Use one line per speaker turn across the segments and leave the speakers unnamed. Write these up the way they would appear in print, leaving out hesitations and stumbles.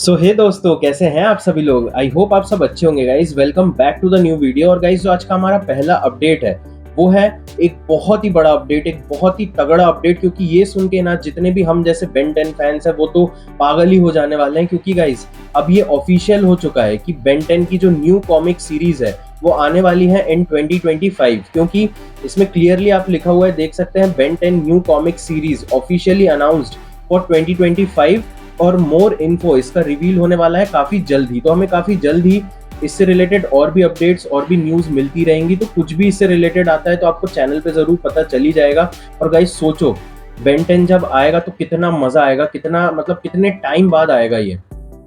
सो हे दोस्तों, कैसे हैं आप सभी लोग। आई होप आप सब अच्छे होंगे guys. Welcome back to the new video. और गाइज जो आज का हमारा पहला अपडेट है वो है एक बहुत ही बड़ा अपडेट, एक बहुत ही तगड़ा अपडेट। क्योंकि ये सुन के ना जितने भी हम जैसे बेन 10 फैंस हैं वो तो पागल ही हो जाने वाले हैं। क्योंकि गाइज अब ये ऑफिशियल हो चुका है कि बेन 10 की जो न्यू कॉमिक सीरीज है वो आने वाली है इन 2025। क्योंकि इसमें क्लियरली आप लिखा हुआ है, देख सकते हैं, Ben 10 new comic series officially announced for 2025। और मोर इन्फो इसका रिवील होने वाला है काफी जल्द ही। तो हमें काफी जल्द ही इससे रिलेटेड और भी अपडेट्स और भी न्यूज मिलती रहेंगी। तो कुछ भी इससे रिलेटेड आता है तो आपको चैनल पे जरूर पता चल ही जाएगा। और गाइस सोचो, बेन 10 जब आएगा तो कितना मजा आएगा, कितना मतलब कितने टाइम बाद आएगा ये।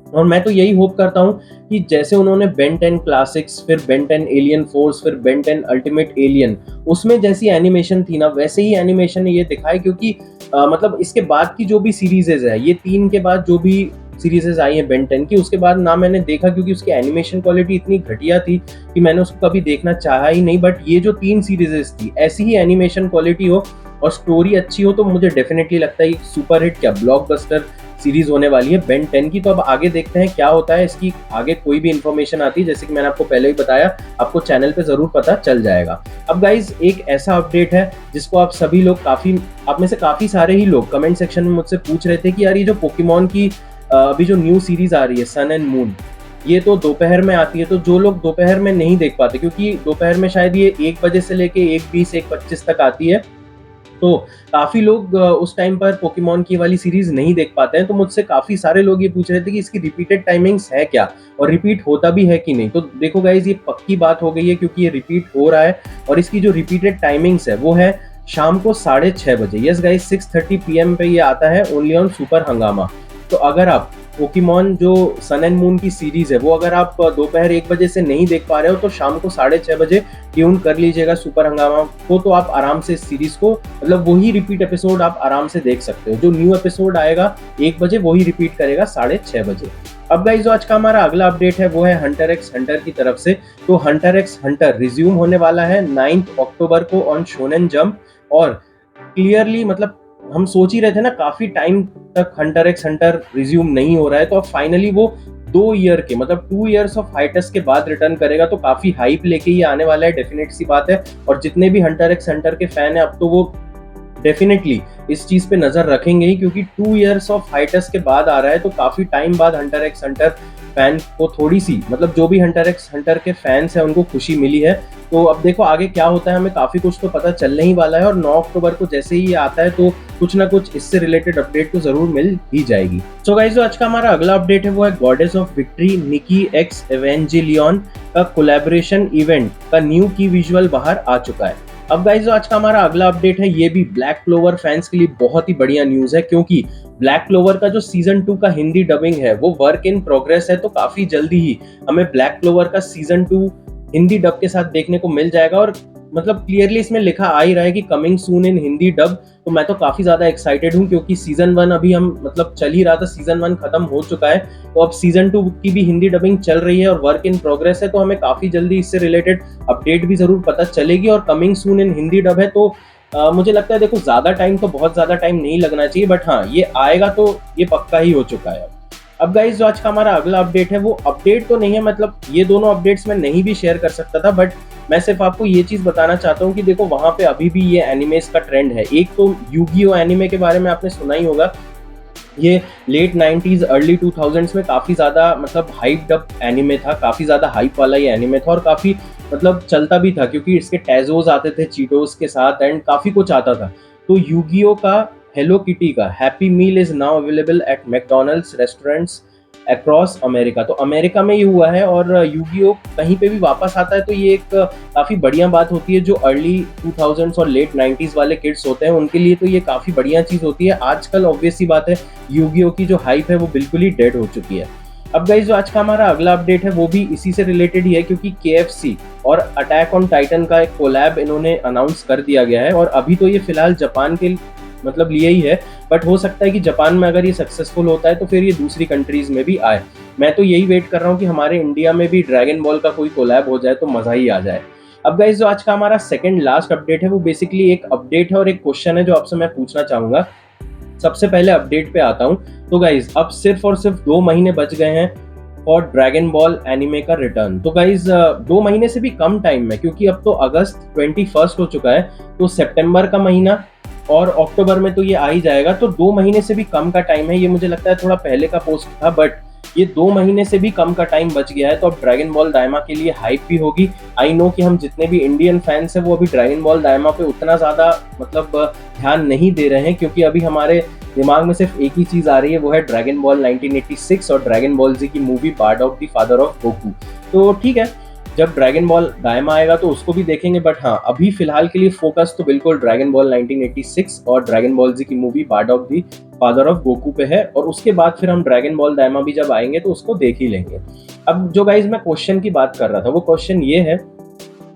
और मैं तो यही होप करता हूँ कि जैसे उन्होंने बेन 10 क्लासिक्स, फिर बेन 10 एलियन फोर्स, फिर बेन 10 अल्टीमेट एलियन, उसमें जैसी एनिमेशन थी ना वैसे ही एनिमेशन ये दिखाए। क्योंकि मतलब इसके बाद की जो भी सीरीजेज है, ये 3 के बाद जो भी सीरीजेज आई है बेन 10 की, उसके बाद ना मैंने देखा, क्योंकि उसकी एनिमेशन क्वालिटी इतनी घटिया थी कि मैंने उसको कभी देखना चाहा ही नहीं। बट ये जो 3 सीरीजेस थी, ऐसी ही एनिमेशन क्वालिटी हो और स्टोरी अच्छी हो तो मुझे डेफिनेटली लगता है सुपर हिट, क्या ब्लॉकबस्टर सीरीज होने वाली है बेन 10 की। तो अब आगे देखते हैं क्या होता है। इसकी आगे कोई भी इंफॉर्मेशन आती है, जैसे कि मैंने आपको पहले ही बताया, आपको चैनल पे जरूर पता चल जाएगा। अब गाइज एक ऐसा अपडेट है जिसको आप सभी लोग आप में से काफी सारे ही लोग कमेंट सेक्शन में मुझसे पूछ रहे थे कि यार ये जो पोकेमॉन की अभी जो न्यू सीरीज आ रही है सन एंड मून, ये तो दोपहर में आती है। तो जो लोग दोपहर में नहीं देख पाते, क्योंकि दोपहर में शायद ये 1 बजे से लेके 1:20 1:25 तक आती है, तो काफी लोग उस टाइम पर पोकेमॉन की वाली सीरीज नहीं देख पाते हैं। तो मुझसे काफी सारे लोग ये पूछ रहे थे कि इसकी रिपीटेड टाइमिंग्स है क्या, और रिपीट होता भी है कि नहीं। तो देखो गाइज, ये पक्की बात हो गई है क्योंकि ये रिपीट हो रहा है। और इसकी जो रिपीटेड टाइमिंग्स है वो है शाम को 6:30 बजे। यस गाइज, 6:30 PM पे ये आता है ओनली ऑन सुपर हंगामा। तो अगर आप पोकेमॉन जो सन एंड मून की सीरीज है वो अगर आप दोपहर 1 बजे से नहीं देख पा रहे हो तो शाम को 6:30 बजे ट्यून कर लीजिएगा सुपर हंगामा को। तो आप आराम से इस सीरीज को, मतलब वही रिपीट एपिसोड आप आराम से देख सकते हो। जो न्यू एपिसोड आएगा 1 बजे वही रिपीट करेगा 6:30 बजे। अब गाइस जो आज का हमारा अगला अपडेट है वो है हंटर एक्स हंटर की तरफ से। तो हंटर एक्स हंटर रिज्यूम होने वाला है 9 अक्टूबर को ऑन शोनेन जंप। और क्लियरली मतलब हम सोच ही रहे थे ना, काफी टाइम तक हंटर एक्स हंटर रिज्यूम नहीं हो रहा है, तो अब फाइनली वो 2 ईयर के, मतलब 2 इयर्स ऑफ हाइटस के बाद रिटर्न करेगा। तो काफी हाइप लेके ही आने वाला है, डेफिनेट सी बात है। और जितने भी हंटर एक्स हंटर के फैन है अब तो वो डेफिनेटली इस चीज पे नजर रखेंगे ही, क्योंकि 2 इयर्स ऑफ हाइटस के बाद आ रहा है। तो काफी टाइम बाद हंटर एक्स हंटर फैन को थोड़ी सी, मतलब जो भी हंटर एक्स हंटर के फैंस हैं उनको खुशी मिली है। तो अब देखो आगे क्या होता है, हमें काफी कुछ तो पता चलने ही वाला है। और 9 अक्टूबर को जैसे ही ये आता है तो कुछ ना कुछ इससे रिलेटेड अपडेट तो जरूर मिल ही जाएगी। सो गाइस जो आज का हमारा अगला अपडेट है वो है goddess of victory Nikke x Evangelion का कोलैबोरेशन इवेंट का न्यू की विजुअल बाहर आ चुका है। अब गाइस जो आज का हमारा अगला अपडेट है ये भी ब्लैक क्लोवर फैंस के लिए बहुत ही बढ़िया न्यूज है। क्योंकि ब्लैक क्लोवर का जो सीजन 2 का हिंदी डबिंग है वो वर्क इन प्रोग्रेस है। तो काफी जल्दी ही हमें ब्लैक क्लोवर का सीजन 2 हिंदी डब के साथ देखने को मिल जाएगा। और मतलब क्लियरली इसमें लिखा आ ही रहा है कि कमिंग सून इन हिंदी डब। तो मैं तो काफी ज्यादा एक्साइटेड हूँ, क्योंकि सीजन 1 अभी हम मतलब चल ही रहा था, सीजन 1 खत्म हो चुका है। तो अब सीजन 2 की भी हिंदी डबिंग चल रही है और वर्क इन प्रोग्रेस है। तो हमें काफी जल्दी इससे रिलेटेड अपडेट भी जरूर पता चलेगी। और कमिंग सून इन हिंदी डब है तो मुझे लगता है, देखो ज्यादा टाइम तो बहुत ज्यादा टाइम नहीं लगना चाहिए, बट हाँ ये आएगा तो ये पक्का ही हो चुका है। अब गाइस जो आज का हमारा अगला अपडेट है वो अपडेट तो नहीं है, मतलब ये दोनों अपडेट्स मैं नहीं भी शेयर कर सकता था, बट मैं सिर्फ आपको ये चीज बताना चाहता हूँ कि देखो वहां पे अभी भी ये एनिमेस का ट्रेंड है। एक तो यूगियो एनिमे के बारे में आपने सुना ही होगा, ये लेट 90s अर्ली 2000s में काफी ज्यादा मतलब हाइप्ड अप एनिमे था, काफी ज्यादा हाइप वाला ये एनिमे था। और काफी मतलब चलता भी था क्योंकि इसके टैजोस आते थे चीटोस के साथ एंड काफी कुछ आता था। तो यूगियो का हेलो किटी का Happy Meal is now available at McDonald's restaurants across America. तो अमेरिका में ये हुआ है और यूगियो कहीं पे भी वापस आता है तो ये एक काफी बढ़िया बात होती है। जो अर्ली 2000s और लेट 90s वाले किड्स होते हैं उनके लिए तो ये काफी बढ़िया चीज होती है। आजकल ऑब्वियस सी बात है यूगियो की जो हाइप है वो बिल्कुल ही डेड हो चुकी है। अब गाइस जो आज का हमारा अगला अपडेट है वो भी इसी से रिलेटेड ही है, क्योंकि KFC और अटैक ऑन टाइटन का एक कोलैब इन्होंने अनाउंस कर दिया गया है। और अभी तो ये फिलहाल जापान के मतलब लिए ही है, बट हो सकता है कि जापान में अगर ये सक्सेसफुल होता है तो फिर ये दूसरी कंट्रीज में भी आए। मैं तो यही वेट कर रहा हूँ कि हमारे इंडिया में भी ड्रैगन बॉल का कोई कोलैब हो जाए तो मजा ही आ जाए। अब गाइस जो आज का हमारा सेकंड लास्ट अपडेट है वो बेसिकली एक अपडेट है और एक क्वेश्चन है जो आपसे मैं पूछना चाहूंगा सबसे पहले अपडेट पे आता हूँ। तो गाइज अब सिर्फ और सिर्फ 2 महीने बच गए हैं और ड्रैगन बॉल एनिमे का रिटर्न। तो गाइज 2 महीने से भी कम टाइम में, क्योंकि अब तो अगस्त 21 हो चुका है, तो सितंबर का महीना और अक्टूबर में तो ये आ ही जाएगा। तो 2 महीने से भी कम का टाइम है। ये मुझे लगता है थोड़ा पहले का पोस्ट था, बट ये 2 महीने से भी कम का टाइम बच गया है। तो अब ड्रैगन बॉल दाइमा के लिए हाइप भी होगी। आई नो कि हम जितने भी इंडियन फैंस हैं वो अभी ड्रैगन बॉल दाइमा पे उतना ज़्यादा मतलब ध्यान नहीं दे रहे हैं, क्योंकि अभी हमारे दिमाग में सिर्फ एक ही चीज़ आ रही है, वो है ड्रैगन बॉल 1986 और ड्रैगन बॉल जी की movie part of the father of Goku. तो ठीक है, जब ड्रैगन बॉल दाइमा आएगा तो उसको भी देखेंगे, बट हाँ अभी फिलहाल के लिए फोकस तो बिल्कुल ड्रैगन बॉल 1986 और ड्रैगन बॉल जी की movie part of the father of Goku पे है। और उसके बाद फिर हम ड्रैगन बॉल दाइमा भी जब आएंगे तो उसको देख ही लेंगे। अब जो गाइज मैं क्वेश्चन की बात कर रहा था, वो क्वेश्चन ये है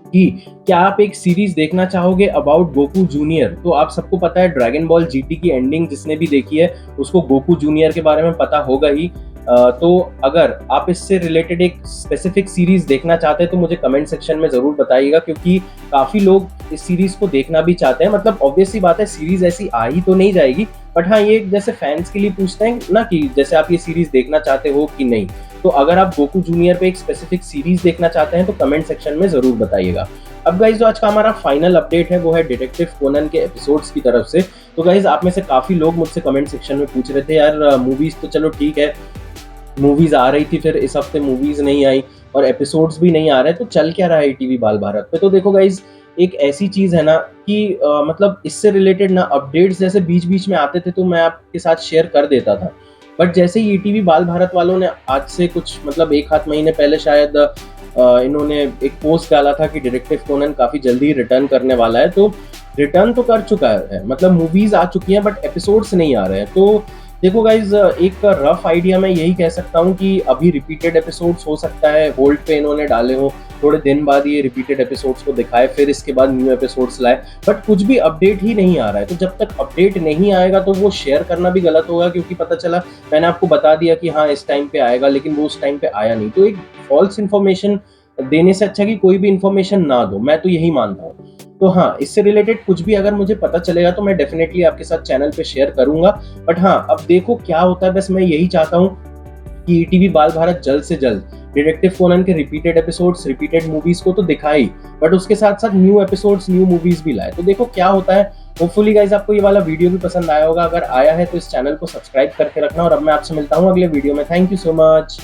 कि क्या आप एक सीरीज देखना चाहोगे अबाउट गोकू जूनियर। तो आप सबको पता है ड्रैगन बॉल जीटी की एंडिंग जिसने भी देखी है उसको गोकू जूनियर के बारे में पता होगा ही। तो अगर आप इससे रिलेटेड एक स्पेसिफिक सीरीज देखना चाहते हैं तो मुझे कमेंट सेक्शन में जरूर बताइएगा, क्योंकि काफी लोग इस सीरीज को देखना भी चाहते हैं। मतलब ऑब्वियस सी बात है, सीरीज ऐसी आ ही तो नहीं जाएगी, बट हाँ ये जैसे फैंस के लिए पूछते हैं ना कि जैसे आप ये सीरीज देखना चाहते हो कि नहीं। तो अगर आप गोकू जूनियर पे एक स्पेसिफिक सीरीज देखना चाहते हैं तो कमेंट सेक्शन में जरूर बताइएगा। अब गाइज जो आज का हमारा फाइनल अपडेट है वो है डिटेक्टिव कोनन के एपिसोड्स की तरफ से। तो गाइज आप में से काफी लोग मुझसे कमेंट सेक्शन में पूछ रहे थे, यार मूवीज तो चलो ठीक है, मूवीज आ रही थी, फिर इस हफ्ते मूवीज नहीं आई और एपिसोड्स भी नहीं आ रहे, तो चल क्या रहा है टीवी बाल भारत पे। तो देखो गाइज एक ऐसी चीज है ना कि मतलब इससे रिलेटेड ना अपडेट्स जैसे बीच बीच में आते थे तो मैं आपके साथ शेयर कर देता था, बट जैसे ही ईटीवी बाल भारत वालों ने आज से कुछ मतलब 1 आध महीने पहले शायद इन्होंने एक पोस्ट डाला था कि डिटेक्टिव कोनन काफी जल्दी रिटर्न करने वाला है। तो रिटर्न तो कर चुका है, मतलब मूवीज आ चुकी हैं बट एपिसोड्स नहीं आ रहे हैं। तो देखो गाइज एक रफ आइडिया मैं यही कह सकता हूँ कि अभी रिपीटेड एपिसोड्स हो सकता है होल्ड पे इन्होंने डाले हो, थोड़े दिन बाद ये रिपीटेड एपिसोड्स को दिखाए, फिर इसके बाद न्यू एपिसोड्स लाए, बट कुछ भी अपडेट ही नहीं आ रहा है। तो जब तक अपडेट नहीं आएगा तो वो शेयर करना भी गलत होगा, क्योंकि पता चला मैंने आपको बता दिया कि हाँ इस टाइम पे आएगा, लेकिन वो उस टाइम पे आया नहीं। तो एक फॉल्स इन्फॉर्मेशन देने से अच्छा कि कोई भी इन्फॉर्मेशन ना दो, मैं तो यही मानता हूँ। तो हाँ इससे रिलेटेड कुछ भी अगर मुझे पता चलेगा तो मैं डेफिनेटली आपके साथ चैनल पे शेयर करूंगा। बट हाँ अब देखो क्या होता है, बस मैं यही चाहता हूँ कि ईटीवी बाल भारत जल्द से जल्द डिटेक्टिव कोनन के रिपीटेड एपिसोड्स, रिपीटेड मूवीज को तो दिखाई, बट उसके साथ साथ न्यू एपिसोड्स, न्यू मूवीज भी लाए। तो देखो क्या होता है। होपफुली गाइज आपको ये वाला वीडियो भी पसंद आया होगा, अगर आया है तो इस चैनल को सब्सक्राइब करके रखना। और अब मैं आपसे मिलता हूँ अगले वीडियो में। Thank you so much.